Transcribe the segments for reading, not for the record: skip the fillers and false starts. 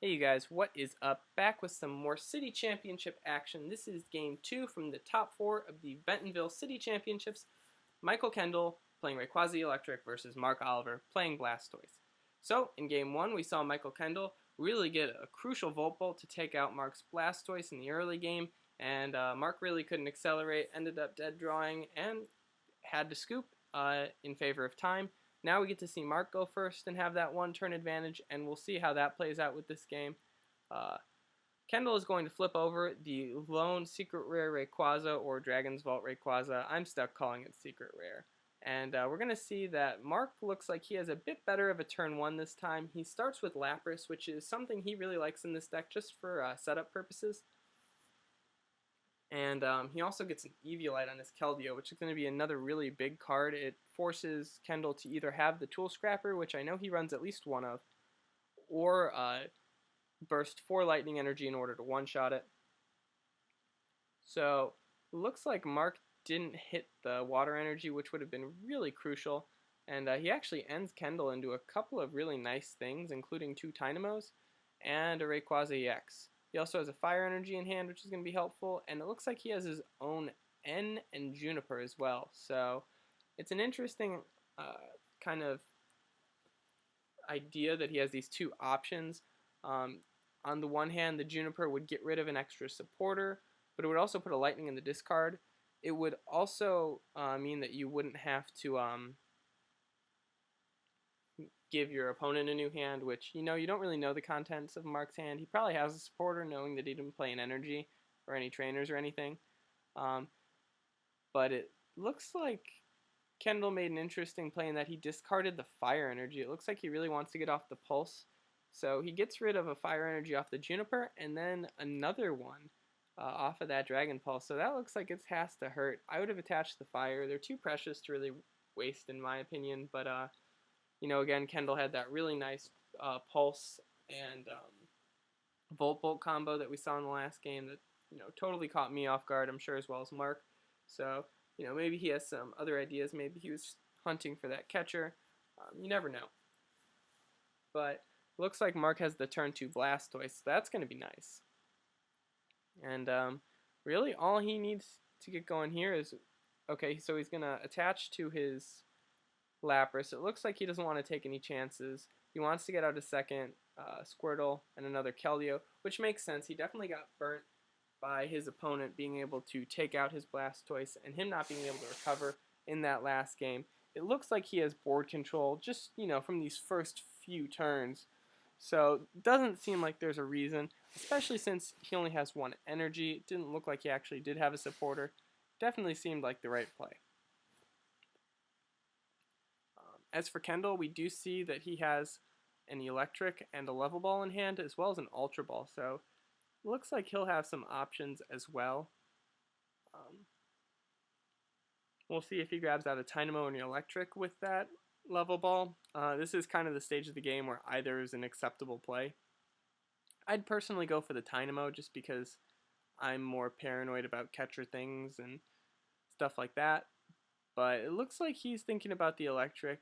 Hey you guys, what is up? Back with some more City Championship action. This is Game 2 from the top 4 of the Bentonville City Championships. Michael Kendle playing Rayquaza Eelektrik versus Mark Oliver playing Blastoise. So, in Game 1 we saw Michael Kendle really get a crucial Volt Bolt to take out Mark's Blastoise in the early game, and Mark really couldn't accelerate, ended up dead drawing, and had to scoop in favor of time. Now we get to see Mark go first and have that one turn advantage, and we'll see how that plays out with this game. Kendle is going to flip over the lone secret rare Rayquaza or Dragon's Vault Rayquaza. I'm stuck calling it secret rare. And we're going to see that Mark looks like he has a bit better of a turn 1 this time. He starts with Lapras, which is something he really likes in this deck just for setup purposes. And he also gets an Eviolite on his Keldeo, which is going to be another really big card. It forces Kendle to either have the Tool Scrapper, which I know he runs at least one of, or burst 4 Lightning Energy in order to one-shot it. So, looks like Mark didn't hit the Water Energy, which would have been really crucial. And he actually ends Kendle into a couple of really nice things, including 2 Dynamos and a Rayquaza EX. He also has a Fire Energy in hand, which is going to be helpful, and it looks like he has his own N and Juniper as well. So it's an interesting kind of idea that he has these 2 options. On the one hand, the Juniper would get rid of an extra supporter, but it would also put a Lightning in the discard. It would also mean that you wouldn't have to give your opponent a new hand, which, you don't really know the contents of Mark's hand. He probably has a supporter, knowing that he didn't play an energy or any trainers or anything. But it looks like Kendle made an interesting play in that he discarded the Fire Energy. It looks like he really wants to get off the Pulse. So he gets rid of a Fire Energy off the Juniper, and then another one off of that Dragon Pulse. So that looks like it has to hurt. I would have attached the Fire. They're too precious to really waste, in my opinion, but again, Kendle had that really nice Pulse and Volt Bolt combo that we saw in the last game that, totally caught me off guard, I'm sure, as well as Mark. So, maybe he has some other ideas. Maybe he was hunting for that catcher. You never know. But looks like Mark has the turn 2 Blastoise, so that's going to be nice. And really, all he needs to get going here is, okay, so he's going to attach to his Lapras. It looks like he doesn't want to take any chances. He wants to get out a second Squirtle and another Keldeo, which makes sense. He definitely got burnt by his opponent being able to take out his Blastoise and him not being able to recover in that last game. It looks like he has board control just, from these first few turns. So it doesn't seem like there's a reason, especially since he only has 1 energy. It didn't look like he actually did have a supporter. Definitely seemed like the right play. As for Kendle, we do see that he has an Eelektrik and a Level Ball in hand, as well as an Ultra Ball, so it looks like he'll have some options as well. We'll see if he grabs out a Dynamo and Eelektrik with that Level Ball. This is kind of the stage of the game where either is an acceptable play. I'd personally go for the Dynamo just because I'm more paranoid about catcher things and stuff like that. But it looks like he's thinking about the Eelektrik.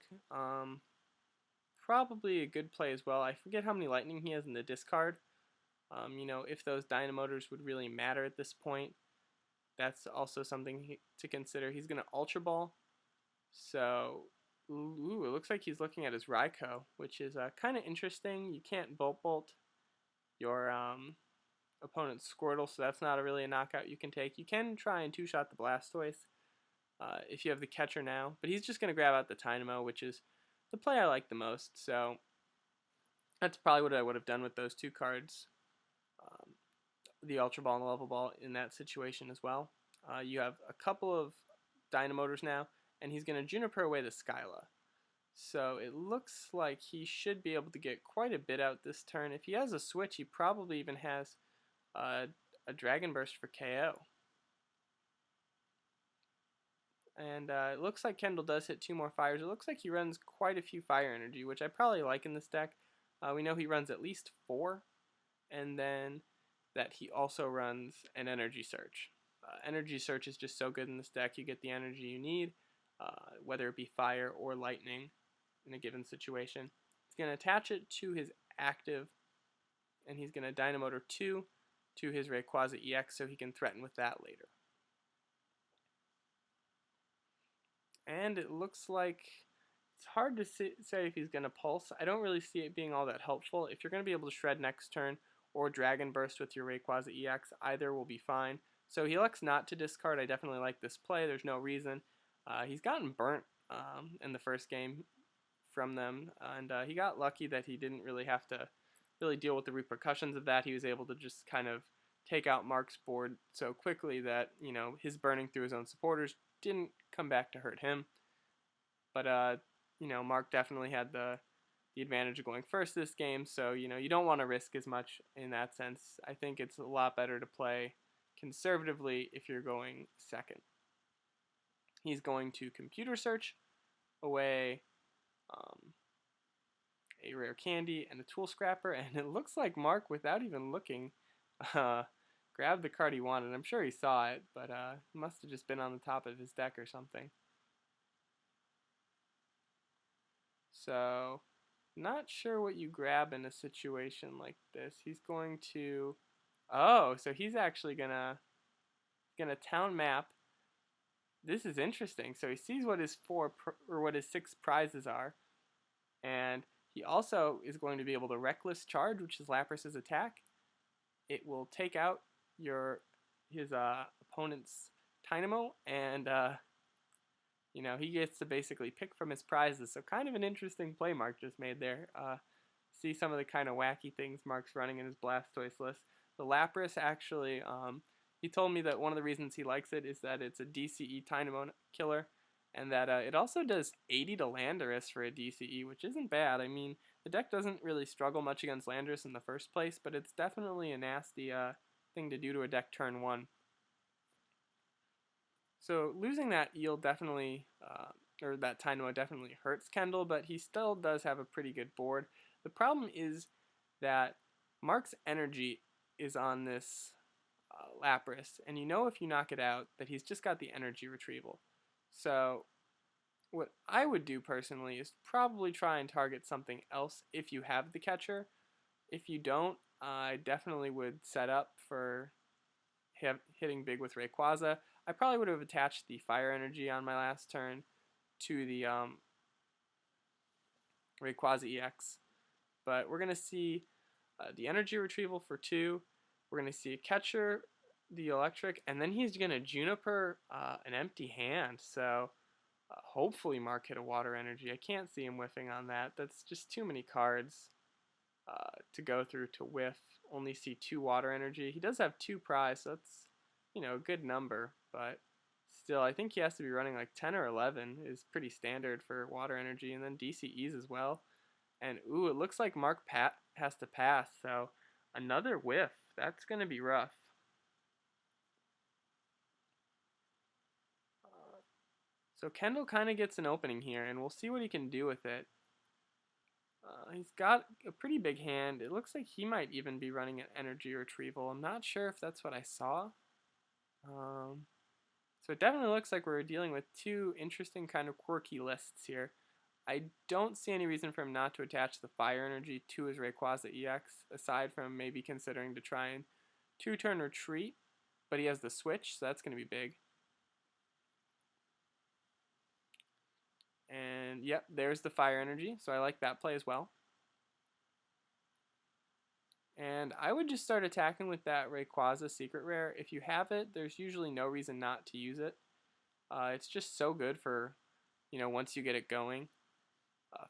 Probably a good play as well. I forget how many Lightning he has in the discard. If those Dynamotors would really matter at this point. That's also something to consider. He's going to Ultra Ball. So, it looks like he's looking at his Raikou, which is kind of interesting. You can't Volt Bolt your opponent's Squirtle, so that's not really a knockout you can take. You can try and 2-shot the Blastoise if you have the catcher now, but he's just going to grab out the Dynamo, which is the play I like the most. So that's probably what I would have done with those 2 cards, the Ultra Ball and the Level Ball in that situation as well. You have a couple of Dynamotors now, and he's going to Juniper away the Skyla. So it looks like he should be able to get quite a bit out this turn. If he has a switch, he probably even has a Dragon Burst for KO. And it looks like Kendle does hit 2 more fires. It looks like he runs quite a few Fire Energy, which I probably like in this deck. We know he runs at least 4, and then that he also runs an Energy Search. Energy Search is just so good in this deck. You get the energy you need, whether it be Fire or Lightning in a given situation. He's going to attach it to his active and he's going to Dynamotor 2 to his Rayquaza EX so he can threaten with that later. And it looks like it's hard to say if he's going to Pulse. I don't really see it being all that helpful. If you're going to be able to Shred next turn or Dragon Burst with your Rayquaza EX, either will be fine. So he elects not to discard. I definitely like this play. There's no reason. He's gotten burnt in the first game from them, and he got lucky that he didn't really have to deal with the repercussions of that. He was able to just kind of take out Mark's board so quickly that, you know, his burning through his own supporters didn't come back to hurt him. But you know, Mark definitely had the advantage of going first this game, so you know, you don't want to risk as much in that sense. I think it's a lot better to play conservatively if you're going second. He's going to Computer Search away a Rare Candy and a Tool Scrapper, and it looks like Mark, without even looking, grabbed the card he wanted. I'm sure he saw it, but it must have just been on the top of his deck or something. So, not sure what you grab in a situation like this. He's going to, oh, so he's actually gonna town map. This is interesting. So he sees what his what his 6 prizes are, and he also is going to be able to Reckless Charge, which is Lapras's attack. It will take out his opponent's Dynamo, and you know, he gets to basically pick from his prizes. So kind of an interesting play Mark just made there. See some of the kind of wacky things Mark's running in his Blastoise list. The Lapras actually, he told me that one of the reasons he likes it is that it's a DCE Dynamo killer, and that it also does 80 to Landorus for a DCE, which isn't bad. I mean, the deck doesn't really struggle much against Landorus in the first place, but it's definitely a nasty thing to do to a deck turn 1. So losing that Eel definitely, or that Dynamo definitely hurts Kendle, but he still does have a pretty good board. The problem is that Mark's energy is on this Lapras, and you know if you knock it out that he's just got the energy retrieval. So what I would do personally is probably try and target something else if you have the catcher. If you don't, I definitely would set up for hitting big with Rayquaza. I probably would have attached the Fire Energy on my last turn to the Rayquaza EX. But we're going to see the Energy Retrieval for 2. We're going to see a catcher, the Eelektrik, and then he's going to Juniper an empty hand. So hopefully Mark hit a Water Energy. I can't see him whiffing on that. That's just too many cards to go through to whiff. Only see 2 Water Energy. He does have 2 prize, so that's, you know, a good number, but still, I think he has to be running like 10 or 11 is pretty standard for Water Energy, and then DCEs as well. And ooh, it looks like Mark has to pass, so another whiff. That's going to be rough. So Kendle kind of gets an opening here, and we'll see what he can do with it. He's got a pretty big hand. It looks like he might even be running an energy retrieval. I'm not sure if that's what I saw. So it definitely looks like we're dealing with 2 interesting kind of quirky lists here. I don't see any reason for him not to attach the Fire Energy to his Rayquaza EX, aside from maybe considering to try and 2-turn retreat, but he has the switch, so that's going to be big. And yep, there's the Fire Energy, so I like that play as well. And I would just start attacking with that Rayquaza Secret Rare. If you have it, there's usually no reason not to use it. It's just so good for, you know, once you get it going.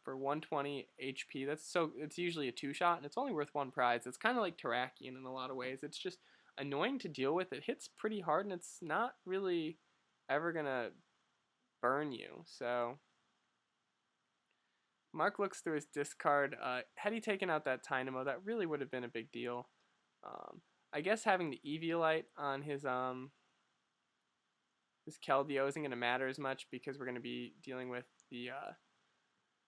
For 120 HP, it's usually a 2-shot, and it's only worth 1 prize. It's kind of like Terrakion in a lot of ways. It's just annoying to deal with. It hits pretty hard, and it's not really ever going to burn you. So Mark looks through his discard. Had he taken out that Dynamo, that really would have been a big deal. I guess having the Eviolite on his Keldeo isn't going to matter as much because we're going to be dealing with the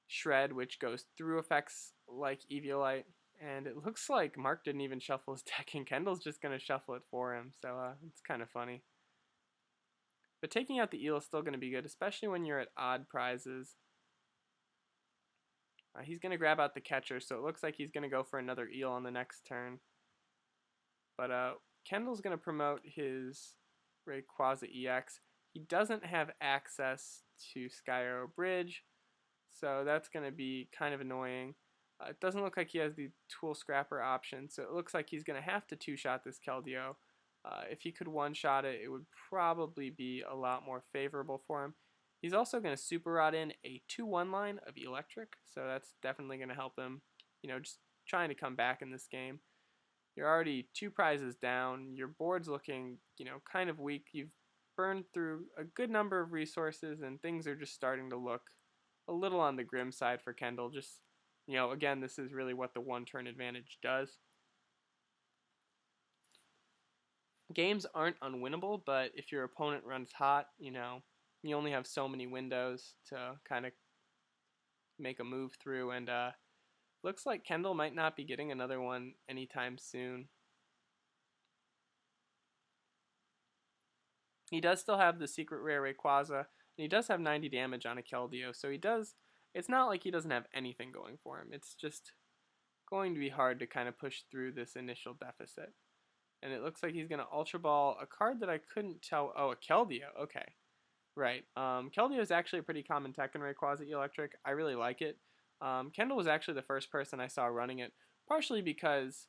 Shred, which goes through effects like Eviolite. And it looks like Mark didn't even shuffle his deck, and Kendall's just going to shuffle it for him. So it's kind of funny. But taking out the Eel is still going to be good, especially when you're at odd prizes. He's going to grab out the catcher, so it looks like he's going to go for another eel on the next turn. But Kendle's going to promote his Rayquaza EX. He doesn't have access to Sky Arrow Bridge, so that's going to be kind of annoying. It doesn't look like he has the Tool Scrapper option, so it looks like he's going to have to two-shot this Keldeo. If he could one-shot it, it would probably be a lot more favorable for him. He's also going to Super Rod in a 2-1 line of Eelektrik, so that's definitely going to help him, just trying to come back in this game. You're already 2 prizes down. Your board's looking, kind of weak. You've burned through a good number of resources, and things are just starting to look a little on the grim side for Kendle. Just, again, this is really what the one-turn advantage does. Games aren't unwinnable, but if your opponent runs hot, you only have so many windows to kind of make a move through, and looks like Kendle might not be getting another one anytime soon. He does still have the secret rare Rayquaza, and he does have 90 damage on a Keldeo, so it's not like he doesn't have anything going for him. It's just going to be hard to kind of push through this initial deficit. And it looks like he's going to Ultra Ball a card that I couldn't tell. Oh, a Keldeo. Okay. Right. Keldeo is actually a pretty common tech in Rayquaza Eelektrik. I really like it. Kendle was actually the first person I saw running it, partially because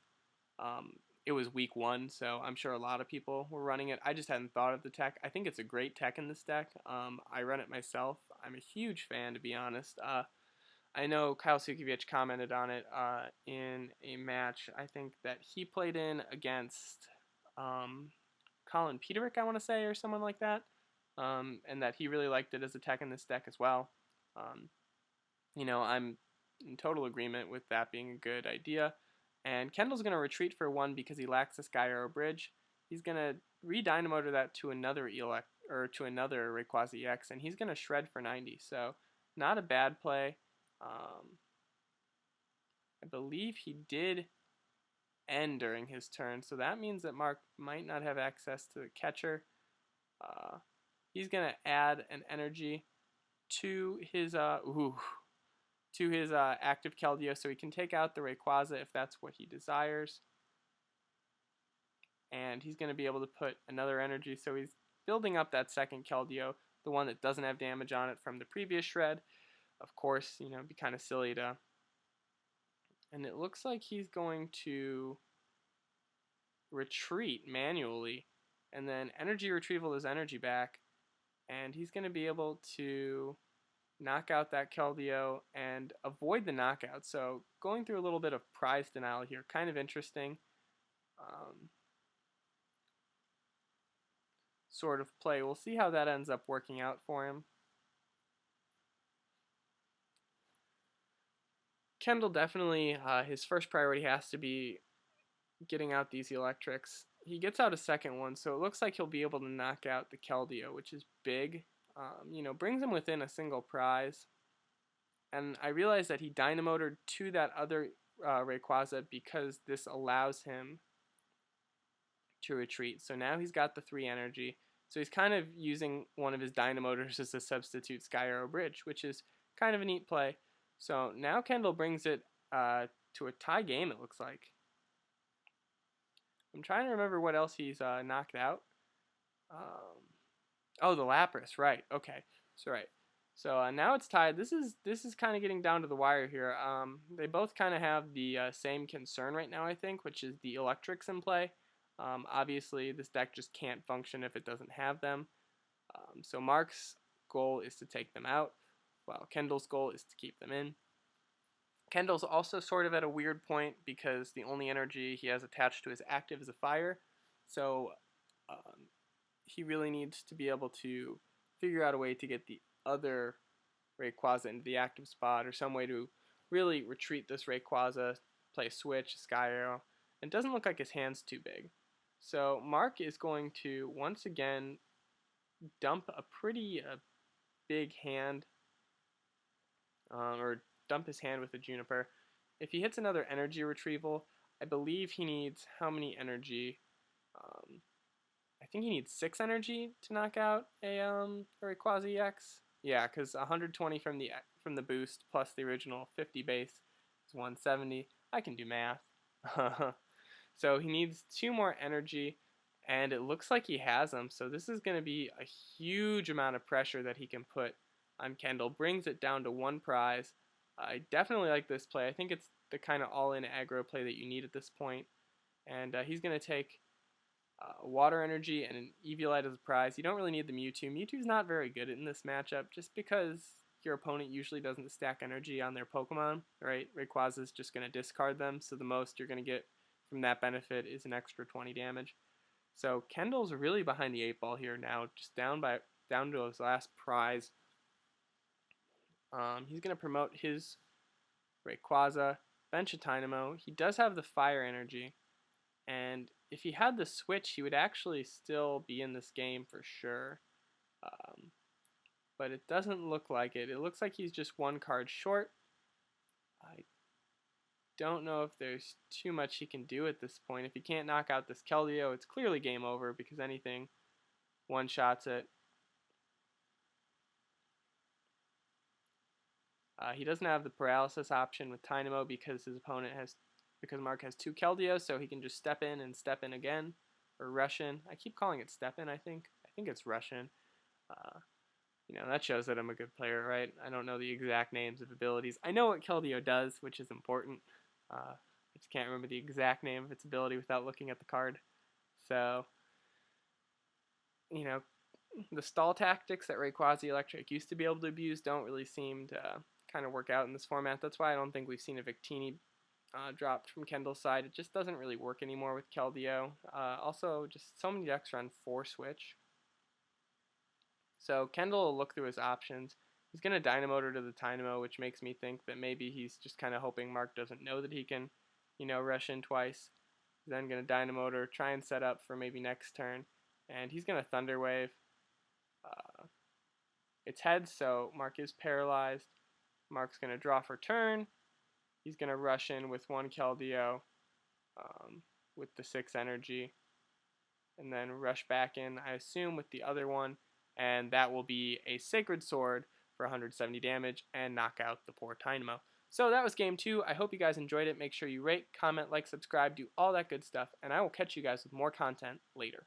it was week 1, so I'm sure a lot of people were running it. I just hadn't thought of the tech. I think it's a great tech in this deck. I run it myself. I'm a huge fan, to be honest. I know Kyle Sukievich commented on it in a match, I think, that he played in against Colin Peterick, I want to say, or someone like that, and that he really liked it as a tech in this deck as well. I'm in total agreement with that being a good idea. And Kendle's going to retreat for 1 because he lacks a Sky Arrow Bridge. He's going to re-Dynamotor that to another another Rayquaza EX, and he's going to Shred for 90. So not a bad play. I believe he did end during his turn, so that means that Mark might not have access to the catcher. He's going to add an energy to his active Keldeo, so he can take out the Rayquaza if that's what he desires. And he's going to be able to put another energy, so he's building up that second Keldeo, the one that doesn't have damage on it from the previous shred. Of course, it'd be kind of silly to... And it looks like he's going to retreat manually, and then energy retrieval his energy back, and he's going to be able to knock out that Keldeo and avoid the knockout. So going through a little bit of prize denial here, kind of interesting sort of play. We'll see how that ends up working out for him. Kendle definitely, his first priority has to be getting out these Eelektriks. He gets out a second one, so it looks like he'll be able to knock out the Keldeo, which is big. Brings him within a single prize. And I realized that he Dynamotored to that other Rayquaza because this allows him to retreat. So now he's got the 3 energy. So he's kind of using one of his Dynamotors as a substitute Sky Arrow Bridge, which is kind of a neat play. So now Kendle brings it to a tie game, it looks like. I'm trying to remember what else he's knocked out. Oh, the Lapras, right. Okay, so right. So now it's tied. This is kind of getting down to the wire here. They both kind of have the same concern right now, I think, which is the Eelektriks in play. Obviously, this deck just can't function if it doesn't have them. So Mark's goal is to take them out, while Kendle's goal is to keep them in. Kendle's also sort of at a weird point because the only energy he has attached to his active is a fire. So he really needs to be able to figure out a way to get the other Rayquaza into the active spot, or some way to really retreat this Rayquaza, play a switch, a Sky Arrow. And it doesn't look like his hand's too big. So Mark is going to once again dump a pretty big hand, or dump his hand with a Juniper. If he hits another energy retrieval, I believe he needs how many energy? I think he needs 6 energy to knock out a Rayquaza EX. Yeah, because 120 from the from the boost plus the original 50 base is 170. I can do math. So he needs 2 more energy, and it looks like he has them. So this is going to be a huge amount of pressure that he can put on Kendle. Brings it down to 1 prize. I definitely like this play. I think it's the kind of all-in aggro play that you need at this point. And he's going to take water energy and an Eviolite as a prize. You don't really need the Mewtwo. Mewtwo's not very good in this matchup just because your opponent usually doesn't stack energy on their Pokemon, right? Rayquaza is just going to discard them, so the most you're going to get from that benefit is an extra 20 damage. So Kendall's really behind the 8 ball here now, just down to his last prize. He's going to promote his Rayquaza, bench a Dynamo. He does have the fire energy, and if he had the switch, he would actually still be in this game for sure. But it doesn't look like it. It looks like he's just 1 card short. I don't know if there's too much he can do at this point. If he can't knock out this Keldeo, it's clearly game over because anything one-shots it. He doesn't have the paralysis option with Dynamo because Mark has 2 Keldeos, so he can just step in and step in again, or rush in. I keep calling it step in. I think it's rush in. That shows that I'm a good player, right? I don't know the exact names of abilities. I know what Keldeo does, which is important. I just can't remember the exact name of its ability without looking at the card. So, the stall tactics that Rayquaza Eelektrik used to be able to abuse don't really seem to kind of work out in this format. That's why I don't think we've seen a Victini dropped from Kendall's side. It just doesn't really work anymore with Keldeo. Also, just so many decks run 4 switch. So Kendall will look through his options. He's going to Dynamo to the Dynamo, which makes me think that maybe he's just kind of hoping Mark doesn't know that he can, rush in twice. He's then going to Dynamo to try and set up for maybe next turn. And he's going to Thunder Wave. It's heads, so Mark is paralyzed. Mark's going to draw for turn. He's going to rush in with 1 Keldeo with the 6 energy. And then rush back in, I assume, with the other one. And that will be a Sacred Sword for 170 damage and knock out the poor Dynamo. So that was game 2. I hope you guys enjoyed it. Make sure you rate, comment, like, subscribe, do all that good stuff. And I will catch you guys with more content later.